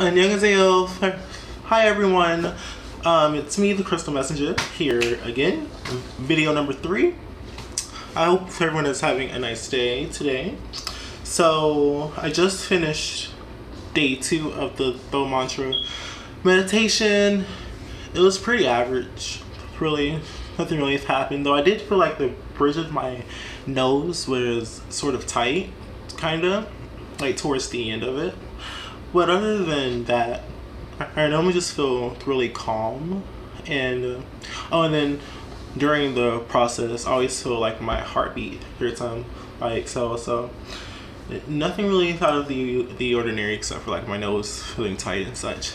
안녕하세요. Hi everyone. It's me, the Crystal Messenger, here again. Video number 3. I hope everyone is having a nice day today. So I just finished day 2 of the Throw Mantra meditation. It was pretty average. Really, nothing really happened. Though I did feel like the bridge of my nose was sort of tight, kinda, like towards the end of it. But other than that, I normally just feel really calm. And and then during the process, I always feel like my heartbeat every time I exhale. So nothing really out of the ordinary except for like my nose feeling tight and such.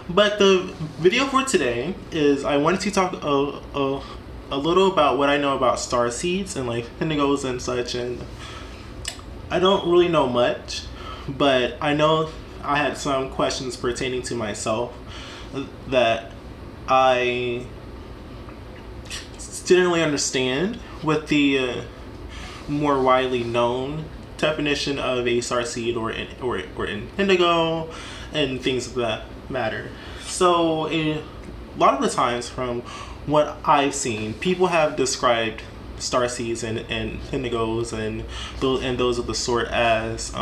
But the video for today is I wanted to talk a little about what I know about star seeds and like indigos and such. And I don't really know much, but I know I had some questions pertaining to myself that I didn't really understand with the more widely known definition of a starseed or an indigo and things of that matter. So a lot of the times, from what I've seen, people have described starseeds and indigos and those of the sort as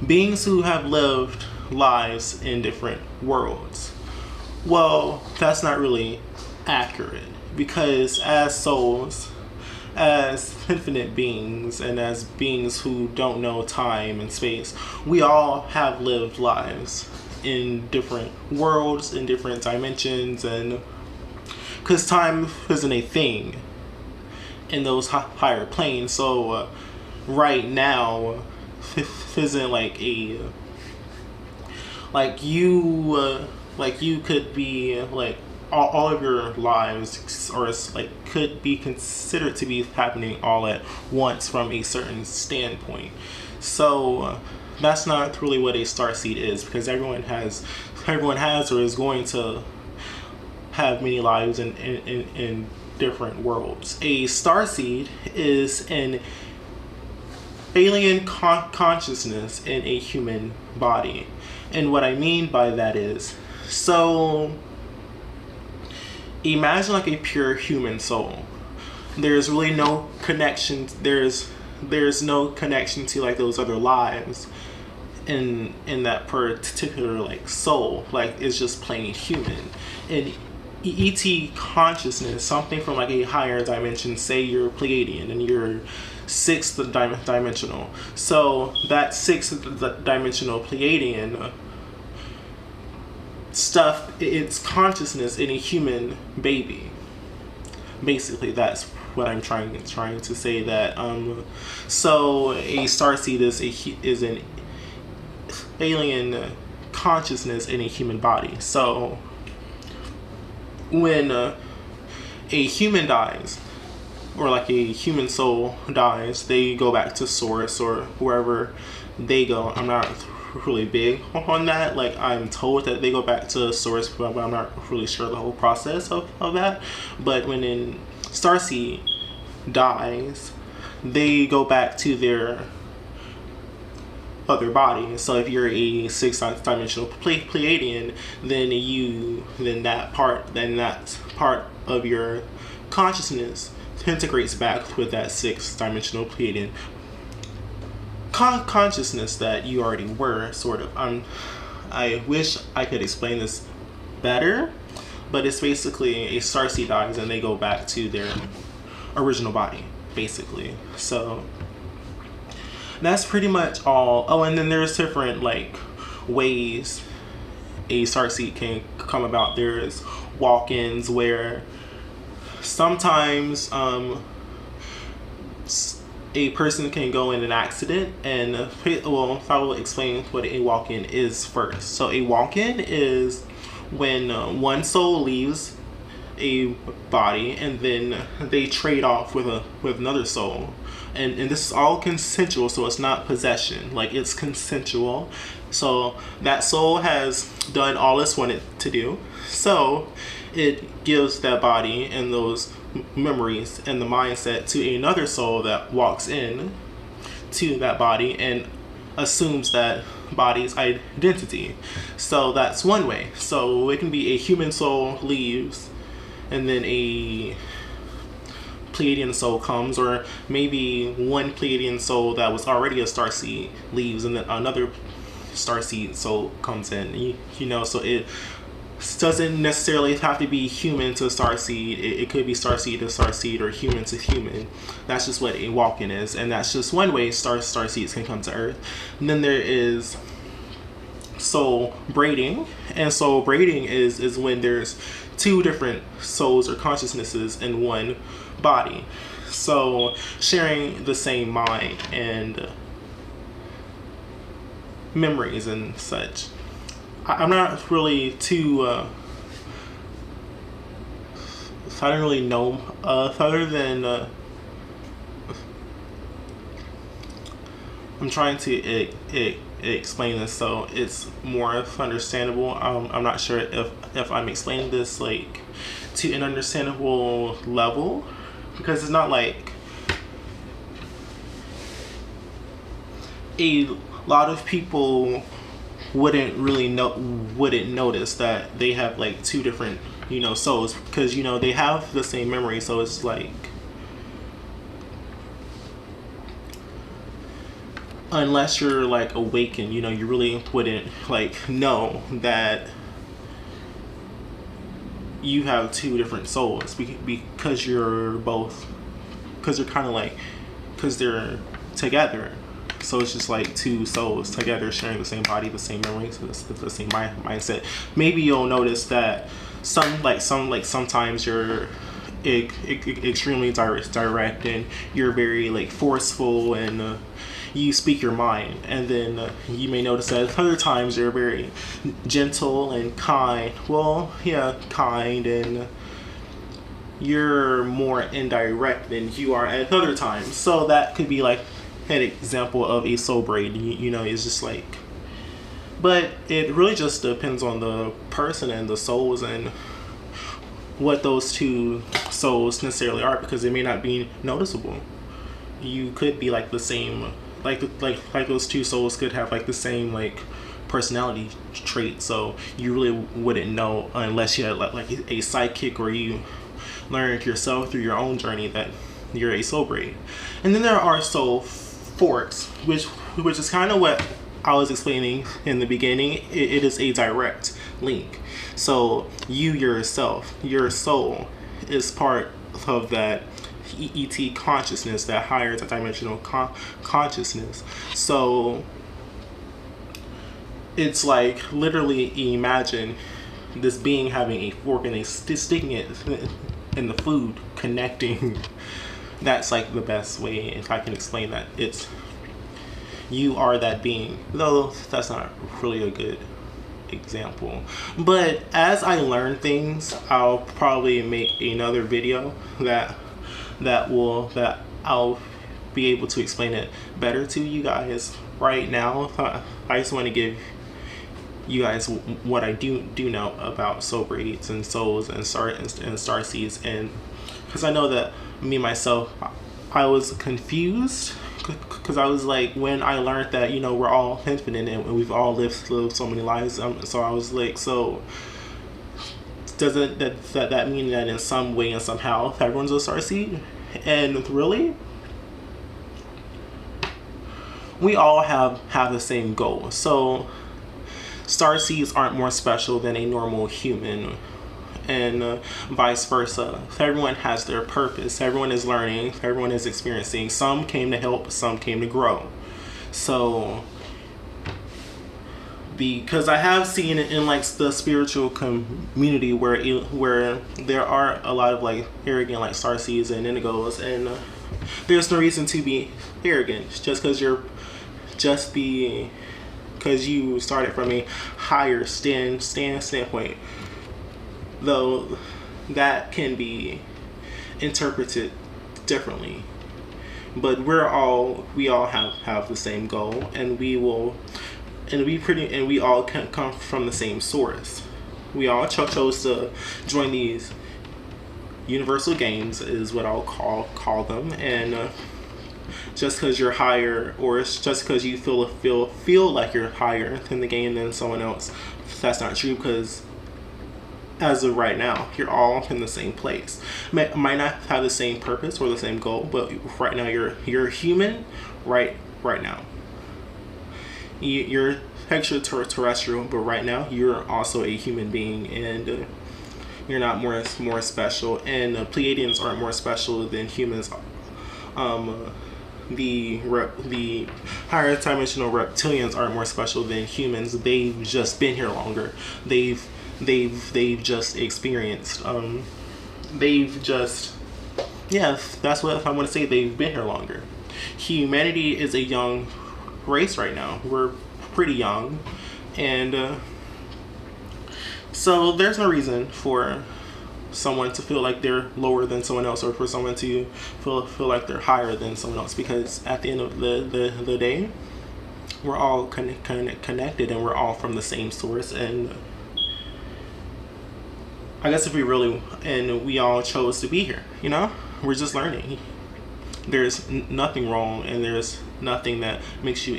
beings who have lived lives in different worlds. Well, that's not really accurate, because as souls, as infinite beings, and as beings who don't know time and space, we all have lived lives in different worlds, in different dimensions, and because time isn't a thing in those higher planes. So right now isn't like a like you could be like all of your lives or like could be considered to be happening all at once from a certain standpoint. So that's not really what a starseed is, because everyone has or is going to have many lives in different worlds. A starseed is an alien consciousness in a human body. And what I mean by that is, so imagine like a pure human soul. There's really no connection. There's no connection to like those other lives in that particular like soul. Like it's just plain human. And ET consciousness, something from like a higher dimension, say you're Pleiadian and you're sixth dimensional. So that sixth dimensional Pleiadian stuff, it's consciousness in a human baby. Basically, that's what I'm trying to say. That so a starseed is an alien consciousness in a human body. So when a human dies, or like a human soul dies, they go back to source or wherever they go. I'm not really big on that. Like, I'm told that they go back to source, but I'm not really sure the whole process of that. But when a starseed dies, they go back to their other body. So if you're a sixth dimensional Pleiadian, then that part of your consciousness integrates back with that sixth dimensional Pleiadian consciousness that you already were, sort of. I wish I could explain this better, but it's basically a starseed dies and they go back to their original body, basically. So that's pretty much all. Oh, and then there's different like ways a starseed can come about. There's walk-ins where sometimes a person can go in an accident, and well, I will explain what a walk-in is first. So a walk-in is when one soul leaves a body and then they trade off with another soul, and this is all consensual, so it's not possession. Like, it's consensual. So that soul has done all it's wanted to do, so it gives that body and those memories and the mindset to another soul that walks in to that body and assumes that body's identity. So that's one way. So it can be a human soul leaves, and then a Pleiadian soul comes, or maybe one Pleiadian soul that was already a starseed leaves, and then another starseed soul comes in. You know, so it doesn't necessarily have to be human to starseed. It could be starseed to starseed, or human to human. That's just what a walk-in is, and that's just one way starseeds can come to Earth. And then there is soul braiding, and soul braiding is when there's two different souls or consciousnesses in one body, so sharing the same mind and memories and such. I'm not really too I don't really know other than I'm trying to explain this so it's more understandable. I'm not sure if I'm explaining this like to an understandable level, because it's not like a lot of people wouldn't notice that they have like two different, you know, souls, because, you know, they have the same memory. So it's like, unless you're like awakened, you know, you really wouldn't like know that you have two different souls, because you're kind of like, because they're together. So it's just like two souls together sharing the same body, the same memories, the same mindset. Maybe you'll notice that sometimes you're extremely direct, and you're very like forceful, and you speak your mind. And then you may notice that other times you're very gentle and kind. Well, yeah, kind, and you're more indirect than you are at other times. So that could be like an example of a soul braid. You know, it's just like, but it really just depends on the person and the souls and what those two souls necessarily are, because it may not be noticeable. You could be like the same, like those two souls could have like the same like personality trait, so you really wouldn't know unless you had like a sidekick, or you learned yourself through your own journey that you're a soul braid. And then there are soul forks, which is kind of what I was explaining in the beginning. It is a direct link. So you yourself, your soul, is part of that ET consciousness, that higher dimensional consciousness. So it's like, literally imagine this being having a fork and sticking it in the food, connecting. That's like the best way, if I can explain that. It's, you are that being, though that's not really a good example. But as I learn things, I'll probably make another video that I'll be able to explain it better to you guys. Right now, I just want to give you guys what I do know about soul braids and souls and star seeds, and because I know that me myself, I was confused, because I was like, when I learned that, you know, we're all infinite and we've all lived so many lives, so I was like, so doesn't that mean that in some way and somehow everyone's a starseed? And really, we all have the same goal. So starseeds aren't more special than a normal human, and vice versa. Everyone has their purpose. Everyone is learning. Everyone is experiencing. Some came to help, some came to grow. So, because I have seen it in like the spiritual community where there are a lot of like arrogant like starseeds and indigos, and there's no reason to be arrogant because you started from a higher standpoint. Though that can be interpreted differently, but we all have the same goal, and we all can come from the same source. We all chose to join these universal games, is what I'll call them, and just because you're higher, or it's just because you feel like you're higher in the game than someone else. That's not true, because as of right now, you're all in the same place. Might not have the same purpose or the same goal, but right now you're human. Right now, you're extraterrestrial, but right now you're also a human being, and you're not more special. And Pleiadians aren't more special than humans. The higher dimensional reptilians aren't more special than humans. They've just been here longer. They've just experienced. They've just, yeah, that's what I want to say. They've been here longer. Humanity is a young race right now. We're pretty young, and so there's no reason for someone to feel like they're lower than someone else, or for someone to feel like they're higher than someone else, because at the end of the day, we're all connected, and we're all from the same source. And I guess if we all chose to be here, we're just learning. There's nothing wrong, and there's nothing that makes you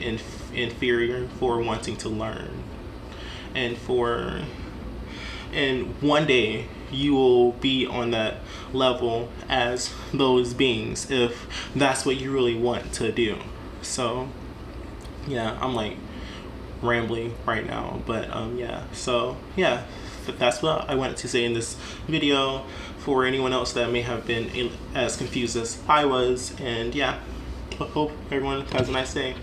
inferior for wanting to learn. And one day you will be on that level as those beings, if that's what you really want to do. So yeah, I'm like rambling right now, but yeah, so yeah, that's what I wanted to say in this video, for anyone else that may have been as confused as I was. And yeah, hope everyone has a nice day.